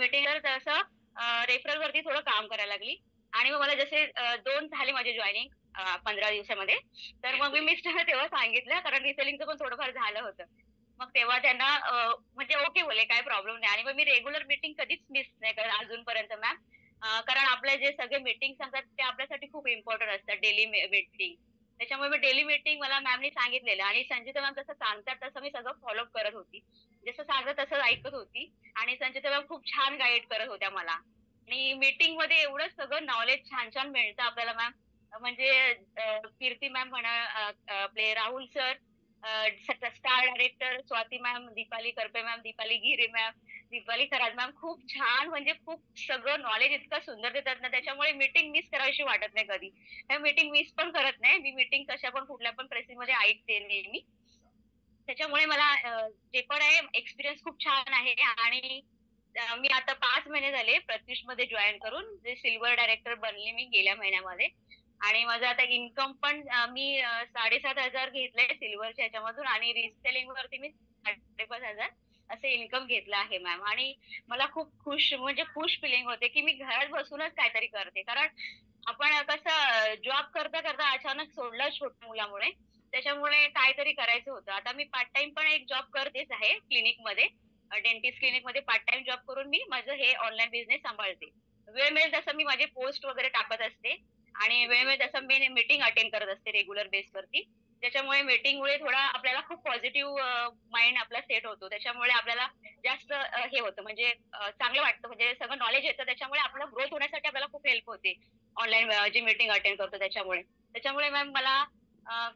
Meeting तर तसं referral वरती थोडं काम करायला लागली आणि मग मला जसे 2 झाले माझे जॉइनिंग 15 दिवसामध्ये. तर मग मी मिस्टरांना तेव्हा सांगितलं कारण रिसेलिंगचं पण थोडंफार झालं होतं. मग तेव्हा त्यांना म्हणजे ओके बोलले, काही प्रॉब्लेम नाही आणि मग मी रेग्युलर मीटिंग कधीच मिस नाही करत अजूनपर्यंत मॅम. कारण आपले जे सगळे मीटिंग्स असतात ते आपल्यासाठी खूप इम्पोर्टंट असतात डेली मीटिंग. त्याच्यामुळे मी डेली मीटिंग मला मॅमनी सांगितलेलं आणि संजिता मॅम जसं सांगतात तसं मी सगळं फॉलो करत होती. जसं सांगतात तसं ऐकत होती आणि संजिता मॅम खूप छान गाईड करत होत्या मला. आणि मीटिंगमध्ये एवढं सगळं नॉलेज छान-छान मिळतं आपल्याला मॅम. म्हणजे कीर्ती मॅम म्हणा, आपले Rahul sir, star director Swati ma'am, Deepali Karpe ma'am, Deepali गिरे मॅम, दीपाली खरात मॅम खूप छान म्हणजे खूप सगळं नॉलेज इतकं सुंदर देतात ना, त्याच्यामुळे मीटिंग मिस करावीशी वाटत नाही कधी. मीटिंग मिस पण करत नाही. मी मीटिंग कशा पण कुठल्या पण परिस्थितीमध्ये ऐकते नेहमी. त्याच्यामुळे मला जे पण आहे एक्सपिरियन्स खूप छान आहे आणि मी आता 5 महिने झाले प्रत्युषमध्ये जॉइन करून जे सिल्व्हर डायरेक्टर बनले मी गेल्या महिन्यामध्ये आणि माझं आता इन्कम पण मी 7,500 घेतलंय सिल्व्हरच्या ह्याच्यामधून आणि रिसेलिंग वरती मी 5,500 असं इन्कम घेतलं आहे मॅम आणि मला खूप खुश म्हणजे खुश फिलिंग होते, की मी घरात बसूनच काहीतरी करते. कारण आपण कसं जॉब करता-करता अचानक सोडलं छोट्या मुलामुळे. त्याच्यामुळे काहीतरी करायचं होतं. आता मी पार्ट टाईम पण एक जॉब करतेच आहे क्लिनिकमध्ये. डेंटिस्ट क्लिनिकमध्ये पार्ट टाईम जॉब करून मी माझं हे ऑनलाईन बिझनेस सांभाळते. वेळ मिळेल तसं मी माझे पोस्ट वगैरे टाकत असते आणि वेळ मिळेल तसं मी मीटिंग अटेंड करत असते रेग्युलर बेसवरती. त्याच्यामुळे मीटिंगमुळे थोडा आपल्याला खूप पॉझिटिव्ह माइंड आपला सेट होतो. त्याच्यामुळे आपल्याला जास्त हे होतं म्हणजे चांगलं वाटतं म्हणजे सगळं नॉलेज येतं. त्याच्यामुळे आपलं ग्रोथ होण्यासाठी आपल्याला खूप हेल्प होते. ऑनलाईन जी मीटिंग अटेंड करतो त्याच्यामुळे. त्याच्यामुळे मॅम मला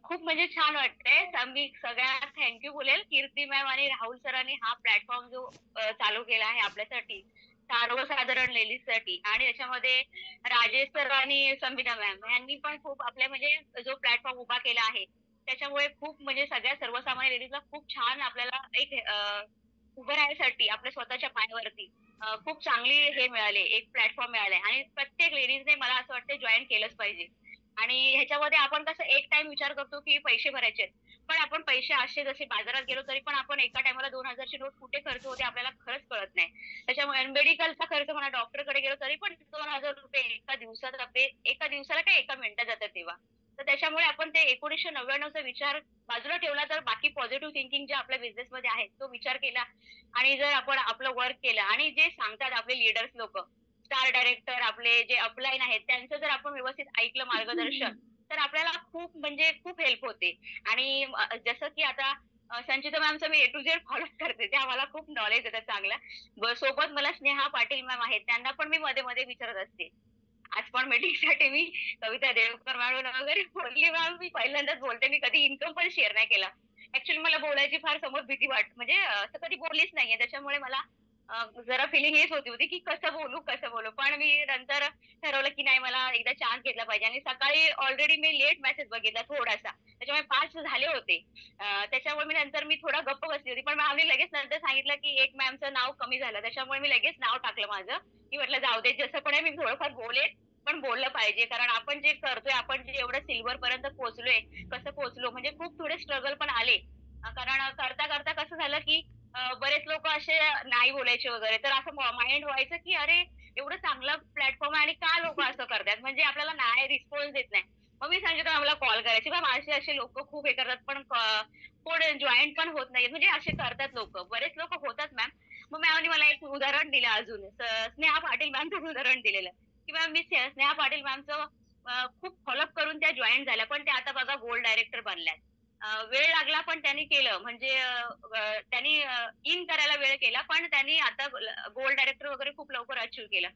खूप म्हणजे छान वाटतंय. मी सगळ्यांना थँक यू बोलेल. कीर्ती मॅम आणि राहुल सरांनी हा प्लॅटफॉर्म जो चालू केला आहे आपल्यासाठी, सर्वसाधारण लेडीजसाठी आणि त्याच्यामध्ये राजेश सर आणि संविधा मॅम यांनी पण खूप आपल्या म्हणजे जो प्लॅटफॉर्म उभा केला आहे, त्याच्यामुळे खूप म्हणजे सगळ्या सर्वसामान्य लेडीजला खूप छान आपल्याला एक उभं राहण्यासाठी आपल्या स्वतःच्या पायावरती खूप चांगली हे मिळाले, एक प्लॅटफॉर्म मिळालाय आणि प्रत्येक लेडीजने मला असं वाटतं जॉइन केलंच पाहिजे. आणि ह्याच्यामध्ये आपण कसं एक टाईम विचार करतो, की पैसे भरायचे आहेत. पण आपण पैसे असे जसे बाजारात गेलो तरी पण आपण एका टाईमाला 2,000 ची नोट कुठे खर्च होते आपल्याला खरंच कळत नाही. त्याच्यामुळे मेडिकलचा खर्च म्हणा, डॉक्टरकडे गेलो तरी पण ₹2,000 एका दिवसात आपले एका दिवसाला काय एका मिनिटात जातात तेव्हा. तर त्याच्यामुळे आपण ते 1999 चा विचार बाजूला ठेवला तर बाकी पॉझिटिव्ह थिंकिंग जे आपल्या बिझनेसमध्ये आहे तो विचार केला आणि जर आपण आपलं वर्क केलं आणि जे सांगतात आपले लीडर्स लोकं, स्टार डायरेक्टर आपले जे अपलाईन आहेत त्यांचं जर आपण व्यवस्थित ऐकलं मार्गदर्शन, तर आपल्याला खूप म्हणजे खूप हेल्प होते. आणि जसं की आता संचिता मॅमचं मी ए टू झेड फॉलो करते. त्या मला खूप नॉलेज देतात चांगलं. सोबत मला स्नेहा पाटील मॅम आहेत. त्यांना पण मी मध्ये-मध्ये विचारत असते. आज पण मीटिंगसाठी मी कविता देवकर मॅम वगैरे बोलली मॅम मी पहिल्यांदाच बोलते. मी कधी इन्कम पण शेअर नाही केला. ॲक्चुअली मला बोलायची फार समोर भीती म्हणजे असं कधी बोललीच नाहीये. त्याच्यामुळे मला जरा फिलिंग हेच होती होती, की कसं बोलू, कसं बोलू? पण मी नंतर ठरवलं, की नाही मला एकदा चान्स घेतला पाहिजे आणि सकाळी ऑलरेडी मी लेट मेसेज बघितला थोडासा. त्याच्यामुळे 5 झाले होते. त्याच्यामुळे नंतर मी थोडा गप्प बसली होती. पण मॅमनी लगेच नंतर सांगितलं, की एक मॅमचं नाव कमी झालं. त्याच्यामुळे मी लगेच नाव टाकलं माझं, की म्हटलं जाऊ दे जसं पण आहे मी थोडंफार बोलेन, पण बोललं पाहिजे. कारण आपण जे करतोय, आपण जे एवढं सिल्व्हरपर्यंत पोहोचलोय, कसं पोहोचलो म्हणजे खूप थोडे स्ट्रगल पण आले. कारण करता-करता कसं झालं, की बरेच लोकं असे नाही बोलायचे वगैरे. तर असं माइंड व्हायचं, की अरे एवढं चांगलं प्लॅटफॉर्म आहे आणि का लोकं असं करतायत? म्हणजे आपल्याला नाही रिस्पॉन्स देत नाही. मग मी सांगितलं मॅमला कॉल करायची. मॅम असे-असे लोकं खूप हे करतात, पण कोण जॉइन पण होत नाहीये. म्हणजे असे करतात लोकं. बरेच लोकं होतात मॅम. मग मॅमनी मला एक उदाहरण दिलं अजून. स्नेहा पाटील मॅमचं उदाहरण दिलेलं, की मॅम मी स्नेहा पाटील मॅमचं खूप फॉलोअप करून त्या जॉइन झाल्या. पण त्या आता बघा गोल्ड डायरेक्टर बनल्यात. वेळ लागला पण त्यांनी केलं. म्हणजे त्यांनी इन करायला वेळ केला, पण त्यांनी आता गोल्ड डायरेक्टर वगैरे खूप लवकर अचीव्ह केलं.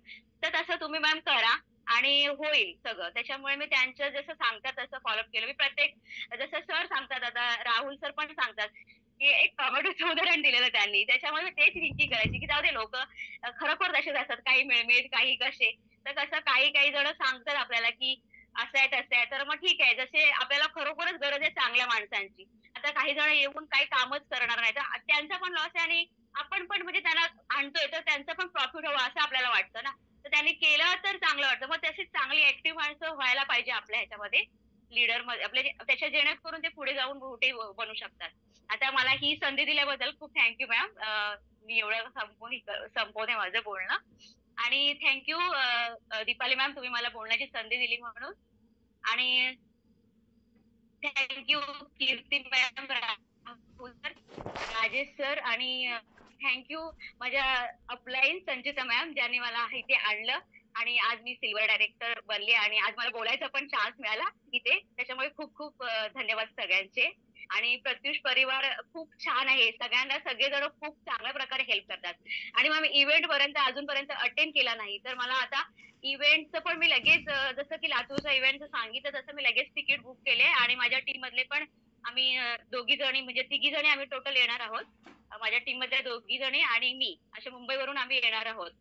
तर तसं तुम्ही मॅम करा आणि होईल सगळं. त्याच्यामुळे मी त्यांचं जसं सांगतात तसं फॉलोअप केलं. मी प्रत्येक जसं सर सांगतात आता राहुल सर पण सांगतात, की एक टोमॅटोचं उदाहरण दिलेलं त्यांनी. त्याच्यामुळे मी तेच थिंकिंग करायची, की जाऊ दे लोकं खरोखर तसेच असतात. काही मिळमिळ, काही कसे. तर कसं काही-काही जण सांगतात आपल्याला, की असं आहे, तसं आहे. तर मग ठीक आहे. जसे आपल्याला खरोखरच गरज आहे चांगल्या माणसांची. आता काही जण येऊन काही कामच करणार नाही. तर त्यांचा पण लॉस आहे आणि आपण पण म्हणजे त्यांना आणतोय, तर त्यांचं पण प्रॉफिट हवं असं आपल्याला वाटतं ना. तर त्यांनी केलं तर चांगलं वाटतं. मग तशीच चांगली ॲक्टिव्ह माणसं व्हायला पाहिजे आपल्या ह्याच्यामध्ये, लीडरमध्ये आपले त्याच्या जेणेकरून ते पुढे जाऊन मोठे बनू शकतात. आता मला ही संधी दिल्याबद्दल खूप थँक यू मॅम. मी एवढं संपवते माझं बोलणं. आणि थँक यू दीपाली मॅम, तुम्ही मला बोलण्याची संधी दिली म्हणून. आणि thank you Kirti ma'am, Rahul sir, Rajesh sir, आणि थँक यू माझ्या अपलाईन संचिता मॅम, ज्यांनी मला इथे आणलं आणि आज मी सिल्वर डायरेक्टर बनले आणि आज मला बोलायचा पण चान्स मिळाला इथे. त्याच्यामुळे खूप खूप धन्यवाद सगळ्यांचे. आणि प्रत्युष परिवार खूप छान आहे, सगळ्यांना सगळेजण खूप चांगल्या प्रकारे हेल्प करतात. आणि मग मी इव्हेंट पर्यंत अजूनपर्यंत अटेंड केला नाही, तर मला आता इव्हेंटचं पण मी लगेच जसं की लातूरचा इव्हेंटचं सांगितलं तसं मी लगेच तिकीट बुक केले आणि माझ्या टीम मधले पण आम्ही दोघी जणी म्हणजे तिघी जणी आम्ही टोटल येणार आहोत. माझ्या टीम मधल्या दोघी जणी आणि मी असे मुंबईवरून आम्ही येणार आहोत.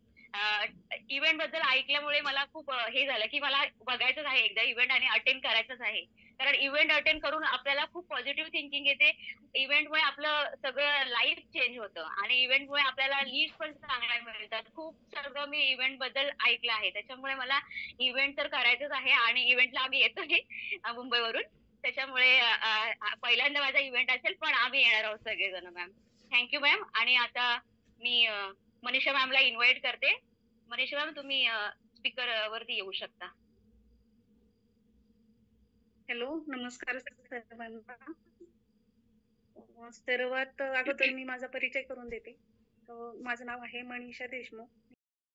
इव्हेंट बद्दल ऐकल्यामुळे मला खूप हे झालं की मला बघायचंच आहे एकदा इव्हेंट आणि अटेंड करायचंच आहे. कारण इव्हेंट अटेंड करून आपल्याला खूप पॉझिटिव्ह थिंकिंग येते. इव्हेंटमुळे आपलं सगळं लाईफ चेंज होतं आणि इव्हेंटमुळे आपल्याला लीड पण चांगल्या मिळतात. खूप सगळं मी इव्हेंट बद्दल ऐकलं आहे. त्याच्यामुळे मला इव्हेंट तर करायचंच आहे आणि इव्हेंटला आम्ही येतोय मुंबईवरून. त्याच्यामुळे पहिल्यांदा माझा इव्हेंट असेल, पण आम्ही येणार आहोत सगळेजण मॅम. Thank you ma'am. आणि आता मी मनीषा मॅमला इन्व्हाइट करते. मनीषा मॅम, तुम्ही स्पीकर वरती येऊ शकता. हॅलो, नमस्कार सर्वांना. सर्वात अगोदर मी माझा परिचय करून देते. माझं नाव आहे मनीषा देशमुख.